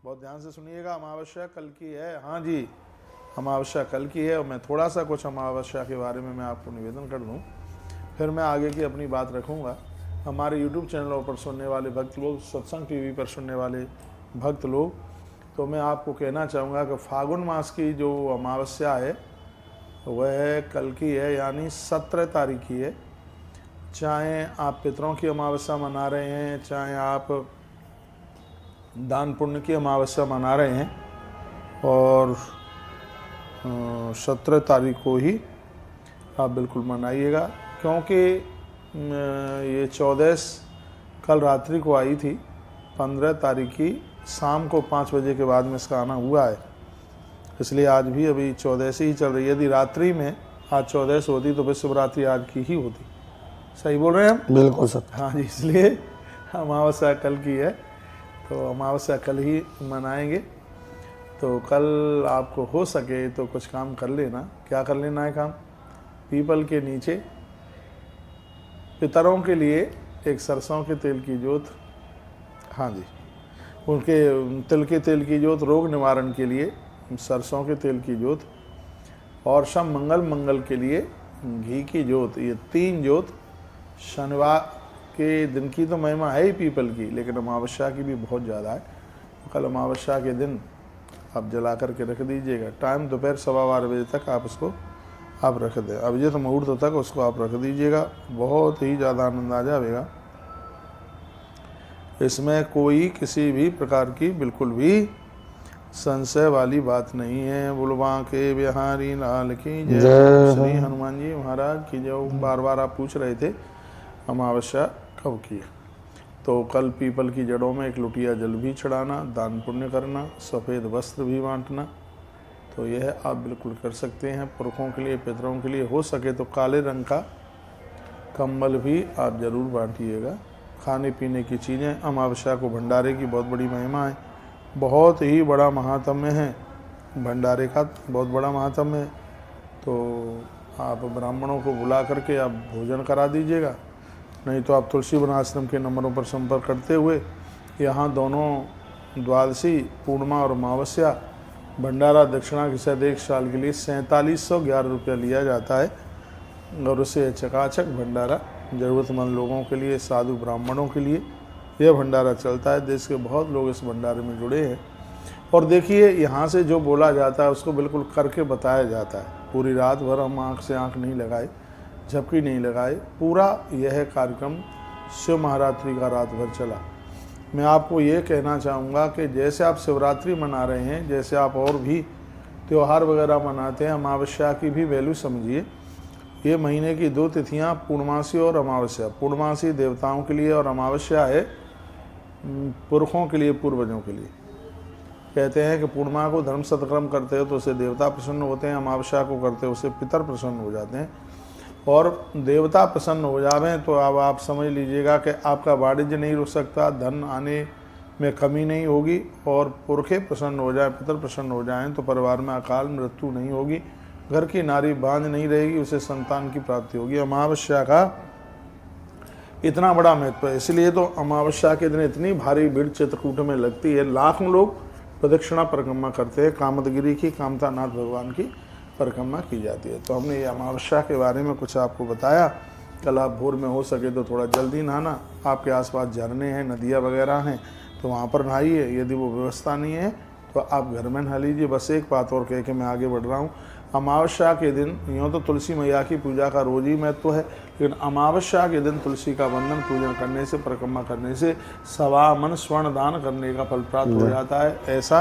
बहुत ध्यान से सुनिएगा। अमावस्या कल की है, हाँ जी, अमावस्या कल की है। और मैं थोड़ा सा कुछ अमावस्या के बारे में मैं आपको निवेदन कर दूं, फिर मैं आगे की अपनी बात रखूंगा। हमारे यूट्यूब चैनलों पर सुनने वाले भक्त लोग, सत्संग टीवी पर सुनने वाले भक्त लोग, तो मैं आपको कहना चाहूँगा कि फागुन मास की जो अमावस्या है वह कल की है, यानी 17 तारीख की है। चाहे आप पितरों की अमावस्या मना रहे हैं, चाहे आप दान पुण्य की अमावस्या मना रहे हैं, और 17 तारीख को ही आप बिल्कुल मनाइएगा, क्योंकि ये 14 कल रात्रि को आई थी। 15 तारीख की शाम को 5 बजे के बाद में इसका आना हुआ है, इसलिए आज भी अभी 14 ही चल रही है। यदि रात्रि में आज 14 होती तो फिर शिवरात्रि आज की ही होती। सही बोल रहे हैं हम? बिल्कुल सर। हाँ जी, इसलिए अमावस्या कल की है, तो अमावस्या कल ही मनाएंगे। तो कल आपको हो सके तो कुछ काम कर लेना। क्या कर लेना है काम? पीपल के नीचे पितरों के लिए एक सरसों के तेल की जोत, हाँ जी, उनके तिल के तेल की जोत, रोग निवारण के लिए सरसों के तेल की जोत, और शम मंगल के लिए घी की जोत, ये 3 जोत शनिवार के दिन की तो महिमा है ही पीपल की, लेकिन अमावस्या की भी बहुत ज़्यादा है। कल अमावस्या के दिन आप जला करके रख दीजिएगा। टाइम दोपहर 12:15 बजे तक आप उसको आप रख दें, अभिजित मुहूर्त तक उसको आप रख दीजिएगा। बहुत ही ज़्यादा आनंद आ जाएगा। इसमें कोई किसी भी प्रकार की बिल्कुल भी संशय वाली बात नहीं है। बुलवा के बिहारी लाल की जय। श्री हनुमान जी महाराज की जय। बार बार आप पूछ रहे थे अमावस्या कब की है, तो कल पीपल की जड़ों में 1 लोटिया जल भी चढ़ाना, दान पुण्य करना, सफ़ेद वस्त्र भी बांटना, तो यह आप बिल्कुल कर सकते हैं। पुरखों के लिए, पितरों के लिए हो सके तो काले रंग का कंबल भी आप ज़रूर बांटिएगा। खाने पीने की चीज़ें, अमावस्या को भंडारे की बहुत बड़ी महिमा है, बहुत ही बड़ा महात्म्य है भंडारे का, बहुत बड़ा महात्म्य है। तो आप ब्राह्मणों को बुला करके आप भोजन करा दीजिएगा, नहीं तो आप तुलसी वन आश्रम के नंबरों पर संपर्क करते हुए यहाँ दोनों द्वादशी, पूर्णिमा और अमावस्या भंडारा दक्षिणा के साथ 1 साल के लिए 4711 रुपया लिया जाता है, और उसे चकाचक भंडारा ज़रूरतमंद लोगों के लिए, साधु ब्राह्मणों के लिए यह भंडारा चलता है। देश के बहुत लोग इस भंडारे में जुड़े हैं। और देखिए, यहाँ से जो बोला जाता है उसको बिल्कुल करके बताया जाता है। पूरी रात भर हम आँख से आँख नहीं लगाए, झपकी नहीं लगाए, पूरा यह कार्यक्रम शिव महारात्रि का रात भर चला। मैं आपको ये कहना चाहूँगा कि जैसे आप शिवरात्रि मना रहे हैं, जैसे आप और भी त्यौहार वगैरह मनाते हैं, अमावस्या की भी वैल्यू समझिए। ये महीने की 2 तिथियाँ पूर्णमासी और अमावस्या। पूर्णमासी देवताओं के लिए और अमावस्या है पुरखों के लिए, पूर्वजों के लिए। कहते हैं कि पूर्णिमा को धर्म सत्कर्म करते हो तो उससे देवता प्रसन्न होते हैं, अमावस्या को करते हो उससे पितर प्रसन्न हो जाते हैं। और देवता प्रसन्न हो जावें तो अब आप समझ लीजिएगा कि आपका वाणिज्य नहीं रुक सकता, धन आने में कमी नहीं होगी, और पुरखे प्रसन्न हो जाए, पितर प्रसन्न हो जाएं तो परिवार में अकाल मृत्यु नहीं होगी, घर की नारी बांझ नहीं रहेगी, उसे संतान की प्राप्ति होगी। अमावस्या का इतना बड़ा महत्व है, इसलिए तो अमावस्या के दिन इतनी भारी भीड़ चित्रकूट में लगती है। लाखों लोग प्रदक्षिणा परिक्रमा करते हैं। कामदगिरी की, कामतानाथ भगवान की परिक्रमा की जाती है। तो हमने ये अमावस्या के बारे में कुछ आपको बताया। कल आप भोर में हो सके तो थोड़ा जल्दी नहाना। आपके आसपास झरने हैं, नदियाँ वगैरह हैं तो वहाँ पर नहाइए। यदि वो व्यवस्था नहीं है तो आप घर में नहा लीजिए। बस एक बात और कह के मैं आगे बढ़ रहा हूँ। अमावस्या के दिन, यूँ तो तुलसी मैया की पूजा का रोज ही महत्व है, लेकिन अमावस्या के दिन तुलसी का वंदन पूजन करने से, परिक्रमा करने से 1.25 मन स्वर्ण दान करने का फल प्राप्त हो जाता है। ऐसा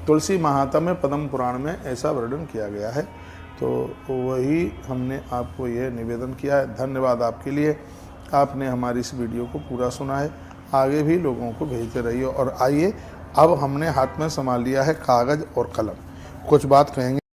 तुलसी महात्म्य पद्म पुराण में ऐसा वर्णन किया गया है। तो वही हमने आपको ये निवेदन किया है। धन्यवाद आपके लिए, आपने हमारी इस वीडियो को पूरा सुना है। आगे भी लोगों को भेजते रहिए। और आइए, अब हमने हाथ में संभाल लिया है कागज़ और कलम, कुछ बात कहेंगे।